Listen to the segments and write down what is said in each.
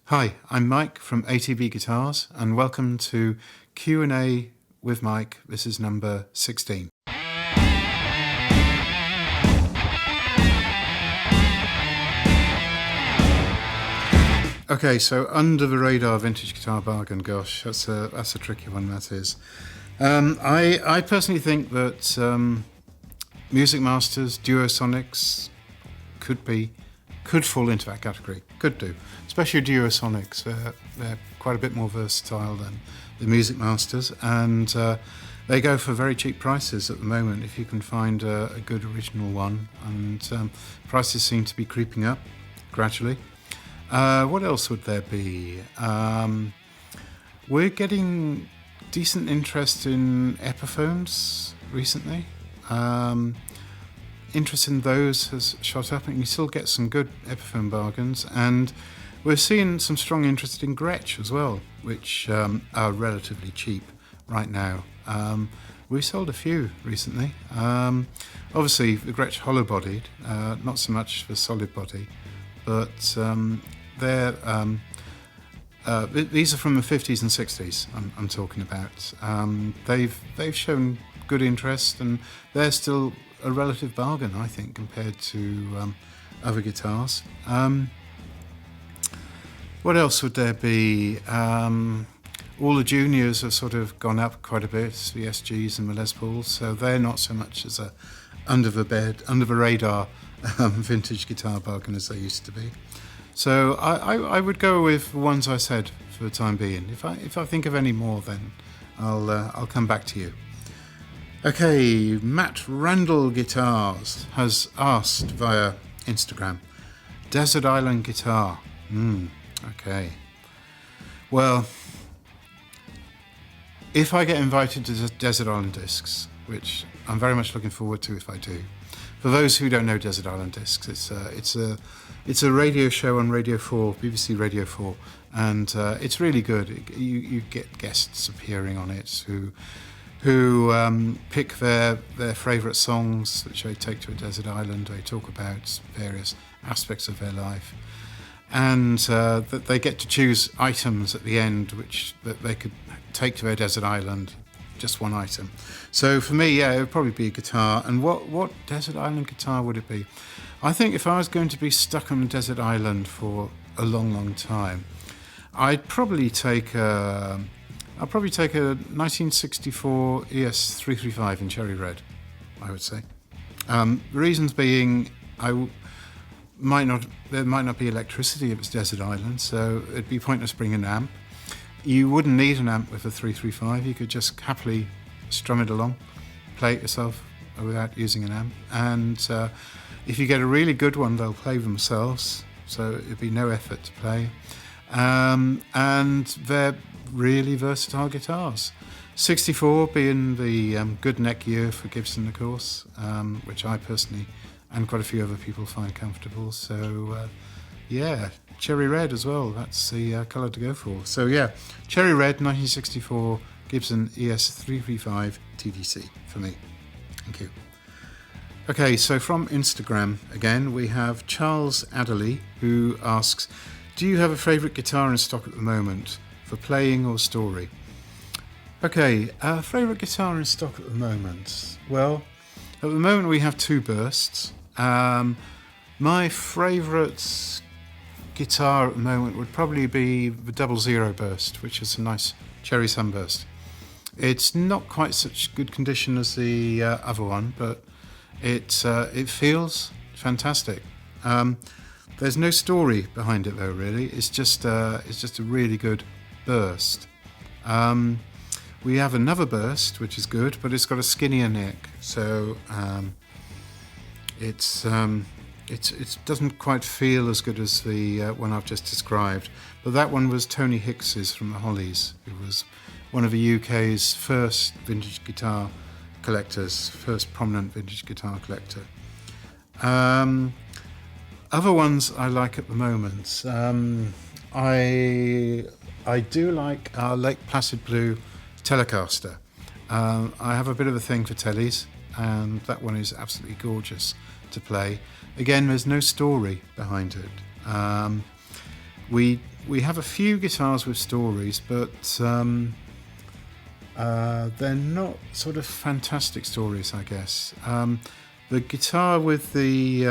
Hi, I'm Mike from ATB Guitars, and welcome to Q&A with Mike. This is number 16. Okay, so under the radar vintage guitar bargain. Gosh, that's a tricky one. That is. I personally think that Music Masters, Duosonics could fall into that category. Could do, especially Duosonics. They're quite a bit more versatile than the Music Masters, and they go for very cheap prices at the moment if you can find a good original one. And prices seem to be creeping up gradually. What else would there be? We're getting decent interest in Epiphones recently. Interest in those has shot up, and you still get some good Epiphone bargains. And we're seeing some strong interest in Gretsch as well, which are relatively cheap right now. We sold a few recently. Obviously, the Gretsch hollow-bodied, not so much for solid body, but these are from the 50s and 60s. I'm talking about. They've shown good interest, and they're still a relative bargain, I think, compared to other guitars. What else would there be? All the juniors have sort of gone up quite a bit, the SGs and the Les Pauls, so they're not so much as a under the radar vintage guitar bargain as they used to be. So I would go with the ones I said for the time being. If I think of any more, then I'll come back to you. Okay, Matt Randall Guitars has asked via Instagram, Desert Island guitar. Okay. Well, if I get invited to Desert Island Discs, which I'm very much looking forward to if I do. For those who don't know Desert Island Discs, it's a radio show on Radio 4, BBC Radio 4, and it's really good. You get guests appearing on it who pick their favourite songs, which they take to a desert island. They talk about various aspects of their life, and that they get to choose items at the end that they could take to their desert island, just one item. So for me, yeah, it would probably be a guitar. And what desert island guitar would it be? I think if I was going to be stuck on a desert island for a long time, I'd probably take a 1964 ES335 in cherry red, I would say. The reasons being, there might not be electricity if it's desert island, so it'd be pointless bringing an amp. You wouldn't need an amp with a 335. You could just happily strum it along, play it yourself without using an amp. And if you get a really good one, they'll play themselves, so it'd be no effort to play. And they're really versatile guitars. 64 being the good neck year for Gibson, of course, which I personally and quite a few other people find comfortable. So yeah, cherry red as well, that's the colour to go for. So yeah, cherry red 1964 Gibson ES335 TDC for me. Thank you. Okay, so from Instagram again, we have Charles Adderley, who asks, do you have a favourite guitar in stock at the moment for playing or story? Okay, favourite guitar in stock at the moment. Well, at the moment we have two bursts. My favourite guitar at the moment would probably be the 00 burst, which is a nice cherry sunburst. It's not quite such good condition as the other one, but it feels fantastic. There's no story behind it though, really. It's just a really good burst. We have another burst which is good, but it's got a skinnier neck, so it doesn't quite feel as good as the one I've just described. But that one was Tony Hicks's from the Hollies, who was one of the UK's first vintage guitar collectors, first prominent vintage guitar collector. Other ones I like at the moment. I do like our Lake Placid Blue Telecaster. I have a bit of a thing for tellies, and that one is absolutely gorgeous to play. Again, there's no story behind it. We have a few guitars with stories, but they're not sort of fantastic stories, I guess. The guitar with the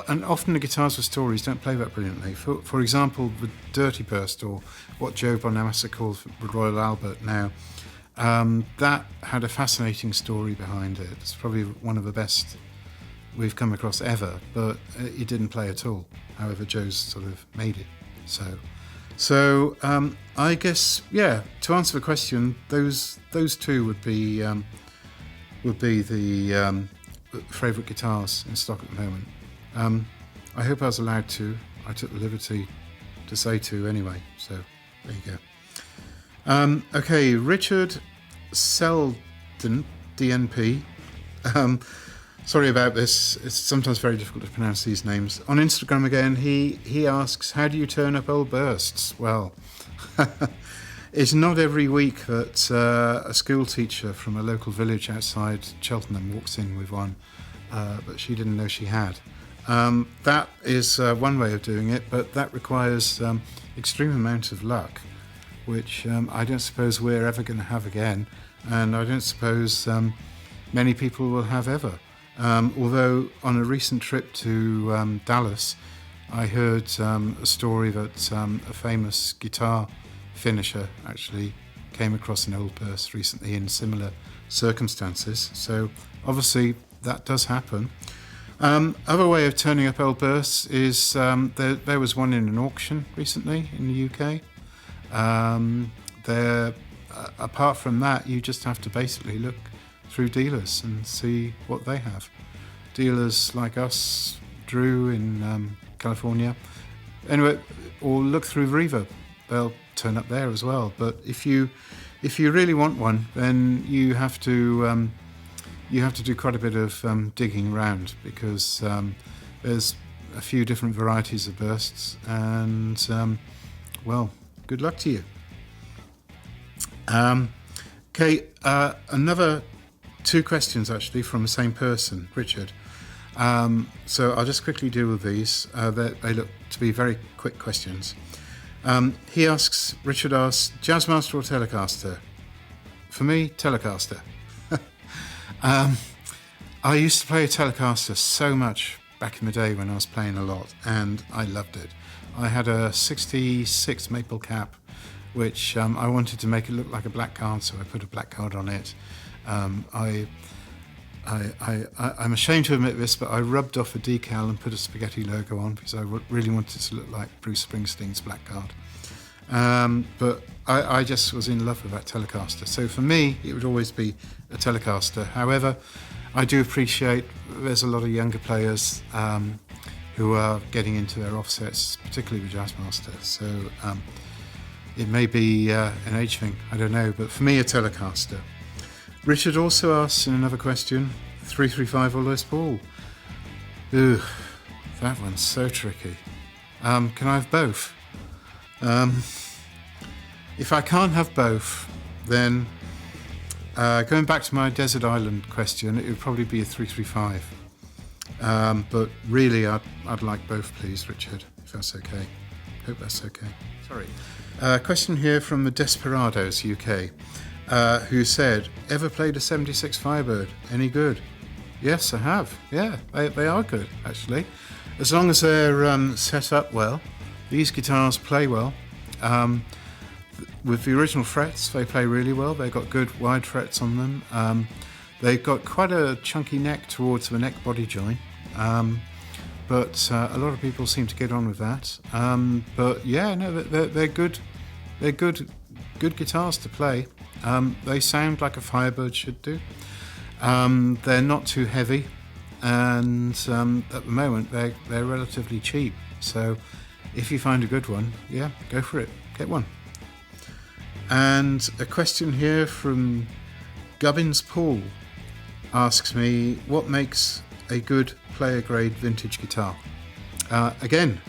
and often the guitars with stories don't play that brilliantly. For example, the Dirty Burst, or what Joe Bonamassa calls the Royal Albert now, that had a fascinating story behind it. It's probably one of the best we've come across ever, but it didn't play at all. However, Joe's sort of made it. So I guess, yeah, to answer the question, those two would be the favourite guitars in stock at the moment. I hope I was allowed to. I took the liberty to say to anyway, so there you go. Okay, Richard Selden, DNP. Sorry about this. It's sometimes very difficult to pronounce these names. On Instagram again, he asks, how do you turn up old bursts? Well, it's not every week that a school teacher from a local village outside Cheltenham walks in with one, but she didn't know she had. That is one way of doing it, but that requires extreme amount of luck, which I don't suppose we're ever going to have again, and I don't suppose many people will have ever. Although on a recent trip to Dallas, I heard a story that a famous guitar finisher actually came across an old burst recently in similar circumstances. So obviously that does happen. Other way of turning up old bursts is there was one in an auction recently in the UK. Apart from that, you just have to basically look through dealers and see what they have. Dealers like us, Drew in California, anyway, or look through Reverb. They'll turn up there as well. But if you really want one, then you have to do quite a bit of digging around, because there's a few different varieties of bursts, and well, good luck to you. Okay, another two questions actually from the same person, Richard. So I'll just quickly deal with these. They look to be very quick questions. Richard asks, Jazzmaster or Telecaster? For me, Telecaster. I used to play a Telecaster so much back in the day when I was playing a lot, and I loved it. I had a 66 maple cap, which I wanted to make it look like a black card, so I put a black card on it. I'm ashamed to admit this, but I rubbed off a decal and put a spaghetti logo on because I really wanted it to look like Bruce Springsteen's black card. But I just was in love with that Telecaster. So for me, it would always be a Telecaster. However, I do appreciate there's a lot of younger players who are getting into their offsets, particularly with Jazzmaster. So it may be an age thing, I don't know. But for me, a Telecaster. Richard also asks in another question, 335 or Les Paul? Ooh, that one's so tricky. Can I have both? If I can't have both, then going back to my Desert Island question, it would probably be a 335. But really, I'd like both, please, Richard, if that's okay. Hope that's okay. Sorry. Question here from the Desperados UK, who said, ever played a 76 Firebird? Any good? Yes, I have. Yeah, they are good, actually. As long as they're set up well. These guitars play well. With the original frets, they play really well. They've got good wide frets on them. They've got quite a chunky neck towards the neck body joint. But a lot of people seem to get on with that. But yeah, no, they're good. They're good guitars to play. They sound like a Firebird should do. They're not too heavy, and at the moment they're relatively cheap. So if you find a good one, yeah, go for it. Get one. And a question here from Gubbins Paul asks me, what makes a good player grade vintage guitar? Again,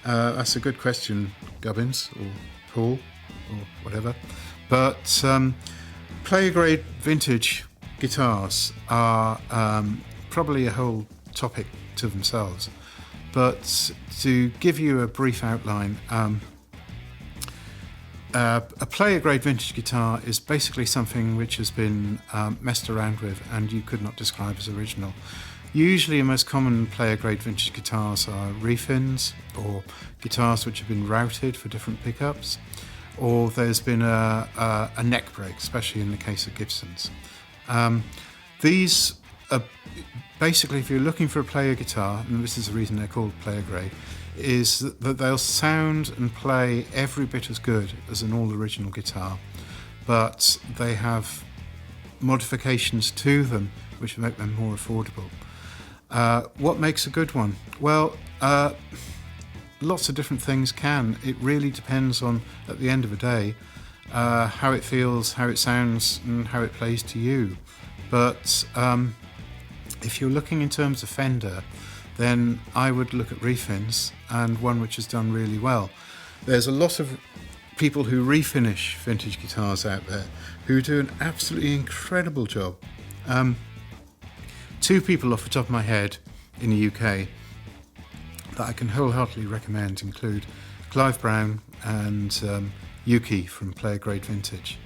that's a good question, Gubbins or Paul or whatever. But player grade vintage guitars are probably a whole topic to themselves. But to give you a brief outline, a player-grade vintage guitar is basically something which has been messed around with and you could not describe as original. Usually the most common player-grade vintage guitars are refins, or guitars which have been routed for different pickups, or there's been a neck break, especially in the case of Gibsons. These are basically, if you're looking for a player guitar, and this is the reason they're called player-grade, is that they'll sound and play every bit as good as an all-original guitar, but they have modifications to them which make them more affordable. What makes a good one? Well, lots of different things can. It really depends on, at the end of the day, how it feels, how it sounds, and how it plays to you. But if you're looking in terms of Fender, then I would look at refins, and one which has done really well. There's a lot of people who refinish vintage guitars out there who do an absolutely incredible job. Two people off the top of my head in the UK that I can wholeheartedly recommend include Clive Brown and Yuki from Player Grade Vintage.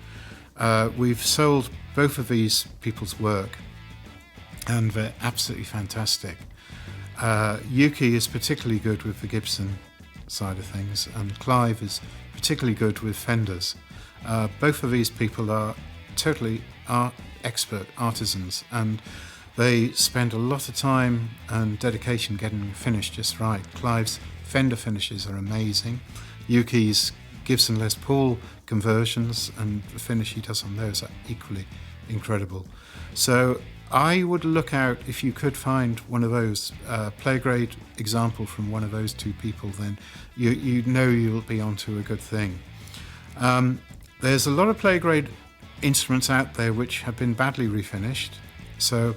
We've sold both of these people's work and they're absolutely fantastic. Yuki is particularly good with the Gibson side of things, and Clive is particularly good with Fenders. Both of these people are totally expert artisans, and they spend a lot of time and dedication getting them finished just right. Clive's Fender finishes are amazing. Yuki's Gibson Les Paul conversions and the finish he does on those are equally incredible. So I would look out, if you could find one of those, player grade example from one of those two people, then you know you'll be onto a good thing. There's a lot of player grade instruments out there which have been badly refinished, so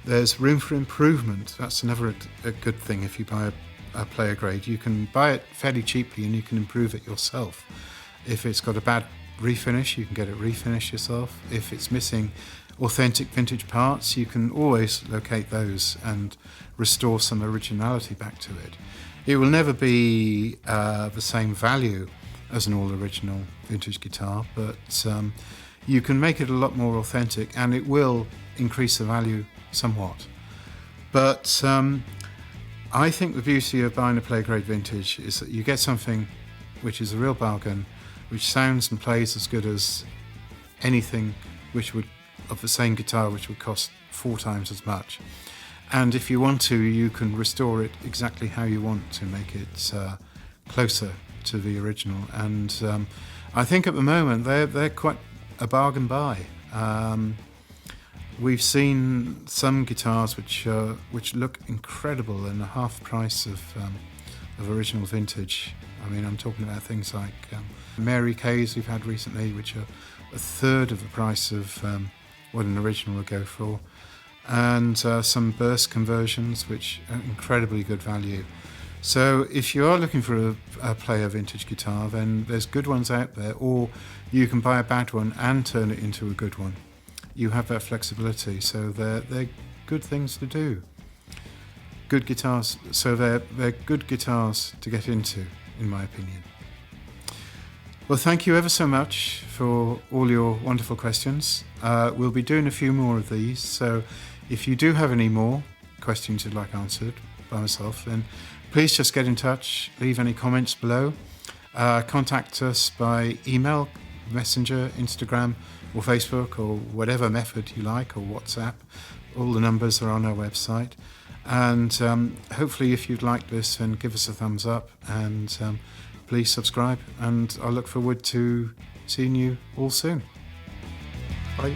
there's room for improvement. That's never a good thing if you buy a player grade. You can buy it fairly cheaply and you can improve it yourself. If it's got a bad refinish, you can get it refinished yourself. If it's missing authentic vintage parts, you can always locate those and restore some originality back to it. It will never be the same value as an all-original vintage guitar, but you can make it a lot more authentic and it will increase the value somewhat. But I think the beauty of buying a player grade vintage is that you get something which is a real bargain, which sounds and plays as good as anything which would of the same guitar which would cost 4 times as much. And if you want to, you can restore it exactly how you want to make it closer to the original. And I think at the moment they're quite a bargain buy. We've seen some guitars which look incredible and half price of original vintage. I mean, I'm talking about things like Mary Kay's we've had recently, which are a third of the price of what an original would go for, and some burst conversions which are incredibly good value. So if you are looking for a player vintage guitar, then there's good ones out there, or you can buy a bad one and turn it into a good one. You have that flexibility, so they're good things to do. Good guitars, so they're good guitars to get into, in my opinion. Well, thank you ever so much for all your wonderful questions. We'll be doing a few more of these, so if you do have any more questions you'd like answered by myself, then please just get in touch, leave any comments below. Contact us by email, Messenger, Instagram, or Facebook, or whatever method you like, or WhatsApp. All the numbers are on our website. And hopefully if you'd like this, then give us a thumbs up, and please subscribe, and I look forward to seeing you all soon. Bye.